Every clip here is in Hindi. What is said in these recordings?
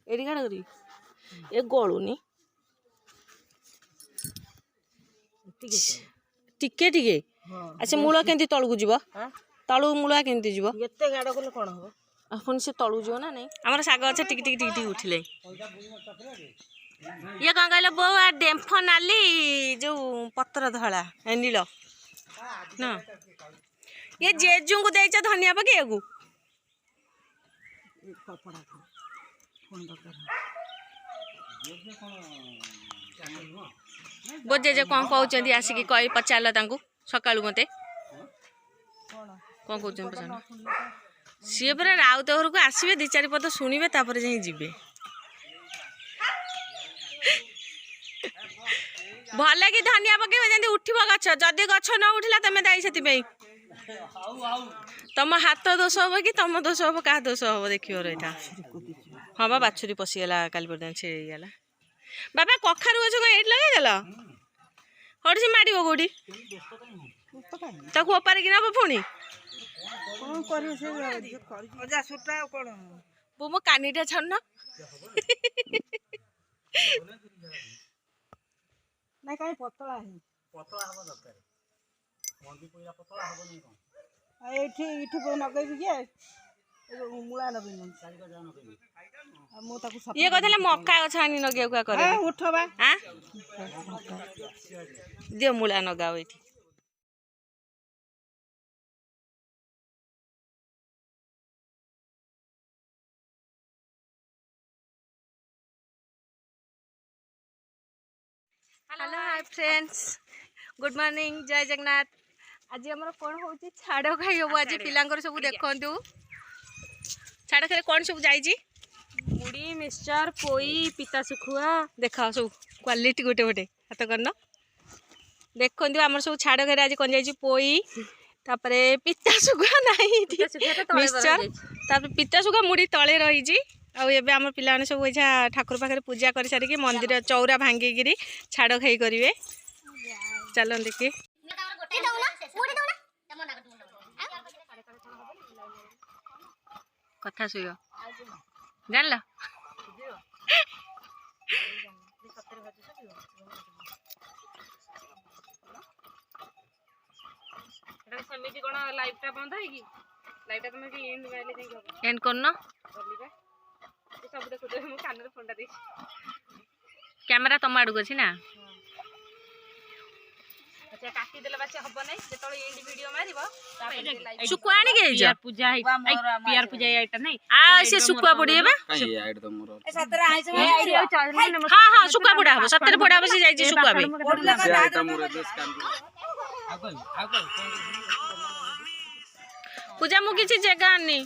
एडी काट करी ए गलुनी टिके टिके अच्छा मूल केंती तळकु जीव तळु मूल केंती जीव एते गाड़ कले कोन हो अपन से तळु जीव ना नहीं हमर साग अच्छा टिक टिक टिक टिक उठले ये कौन कहल बो डेम्फ नाली जो पत्र धला नील ना ये जेजू को देच धनिया पके को बो जेजे कौन कहउचंदी आसिकी कहि पचारला तांकू सकाळु मते कौन कहउचंदी पचारना सी पूरा राउत घर को आसबे दी चारि पद शुणवे तापर जाई जीवे भल कि धनिया पकेबे जेंती उठिबो गछ जदी गछ न उठिला तमे दाई सेति पे तम हाथ दोष हम कि तम दोष हम क्या दोष हम देखियो रहा हाँ बा बाछुरी पशिगला काली पर्दा छेड़गला बाबा कखारू गछ को एट लगे देल हट से माड़ कौटी ताकू ओपारे कि नब पुणी बो मो कानीटा छाड़ ना कहीं पतला है पतला हवा दरकार मंदी पइला पतला हबो नहीं कोन एठी इठी को नगैबी के मुला नगै मन सारी को जा नगैबी मो ताकू सब ये कहले मक्का गछ आनी नगे का करे हां उठबा हां दियो मुला नगाओ एठी hello hi friends good morning जय जगन्नाथ आज आमर कौन हो छाड़ खाई हम आज पिलांकर सब देखु छाड़ खाई कौन सब जाइए मुड़ी मिक्सचर पोई पिता सुखुआ देखा सब क्वालिटी गोटे गोटे हाथ करन देखु आम सब छाड़ खाई आज कौन जाइए पोई तापरे पिता सुखुआ नहीं मिक्सचर पिता सुखुआ मुड़ी तले रही आबे आम पिला सब इच्छा ठाकुर पाखे पूजा कर सारिकी मंदिर चौरा भांगिकी छाड़ खाई करेंगे चलो देखिए कथा शुभ जान सेमिति कोन लाइवटा बंद है कि लाइवटा तुम कि एंड वाले जाई हो एंड करना सब देखो तो मो कान रे फोनटा दे कैमरा तुम आड़ को ना अच्छा काटी देले बाचे हबो नै जेतोले एंड वीडियो मारिबो तापर लाइव सुकुआ आनी के जा पूजा है पियर पूजा आइटा नै आ से सुकुआ पड़िएबा काई आइड तो मोर ए सतरा आइस हां हां सुकुआ पड़ा हो 70 पड़ा बसी जाई छी सुकुआ बे से आइटा मोर देश काम आगल पूजा मु किछि जगह आनी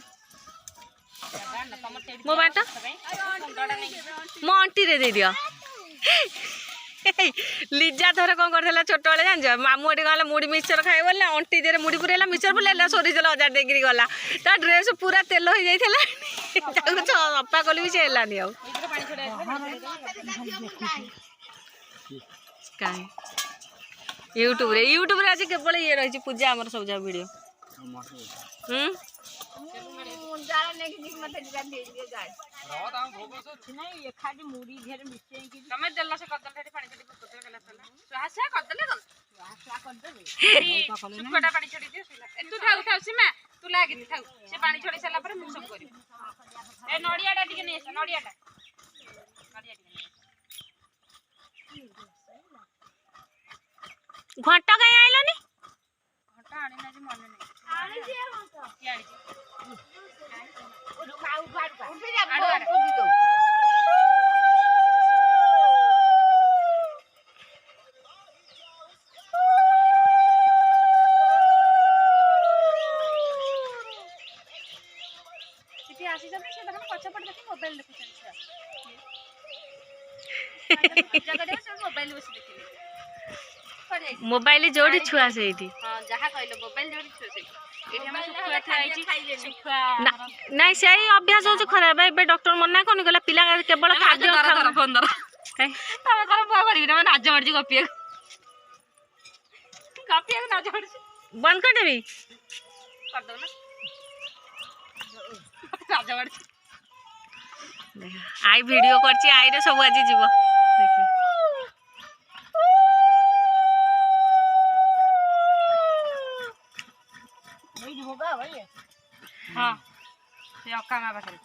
मो बाटा मो आंटी रे दे दियो लिजा थोड़ा कौन करथला छोट वाले जान मामू एटी गला मुड़ी मिक्सचर खाए बोला अंटी दे मुड़ी पुरेला मिक्सचर पुरेला सोरी तेल 1000 देकरी गला ता ड्रेस पूरा तेल हो जाइथला ताको सप्पा कली भी चेलानी आ काई यूट्यूब रे आज केवल ये रही पूजा हमर सब जा वीडियो जारा ने कि मत दिला दे दिए गाय रात हम भोगस नहीं खाली मुड़ी घेर मिस्ते की तमे देला से कदल ठेठी पानी छडी पकड़ गला तला सुहासा कदले गल सुहासा कर देबे सुकटा पानी छडी दे ए तू थाउ थाउ सीमा तू लागी थाउ से पानी छडी सला पर मु सब करी ए नडियाडा टिके नै नडियाडा घंटा कहीं आइलनी घंटा आनी ना जे मन नै आनी जे घंटा की आनी ओ बाउ बाउ उठे जा आडू दो किती आसी जने से देखन पछ पड़ देखि मोबाइल देखु छन जगह से मोबाइल बस देखि मोबाइल जोड़ी छुआ से हां जहा कहलो मोबाइल जोड़ी छुआ से एठी हम सुखुआ खाइची सुखुआ नहीं सही अभ्यास हो खराब है डॉक्टर मना कोनी गला पिला केवल खाद्य खा फोन दर तमे कर बुआ करी ना नाज मर्जी कॉपी नाज मर्जी बंद कर देबी कर दो ना नाज मर्जी आई वीडियो करची आई रे सब आज जीव देख नहीं जी होगा भाई हाँ ये अक्का माँ पाखे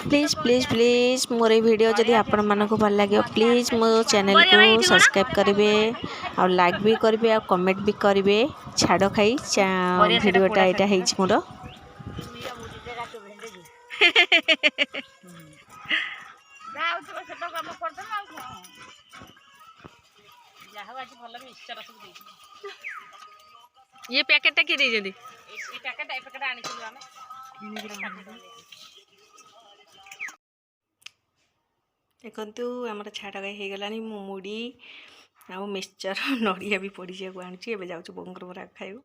please please please more video जदि आपण मानक भल लगे प्लीज मो चैनल को सब्सक्राइब करेंगे और लाइक भी करेंगे और कमेंट भी करेंगे छाड़ खाई वीडियोटा यहाँ है मोर ये पैकेट किए देइजंदी पैकेट आनिथिलु आमे देखु आम छाड़ गाई हो गलानी मु मुड़ी आ मिक्सचर नड़िया भी पड़ी जाऊ आनी जाऊँ बोंगर मोर खाइबू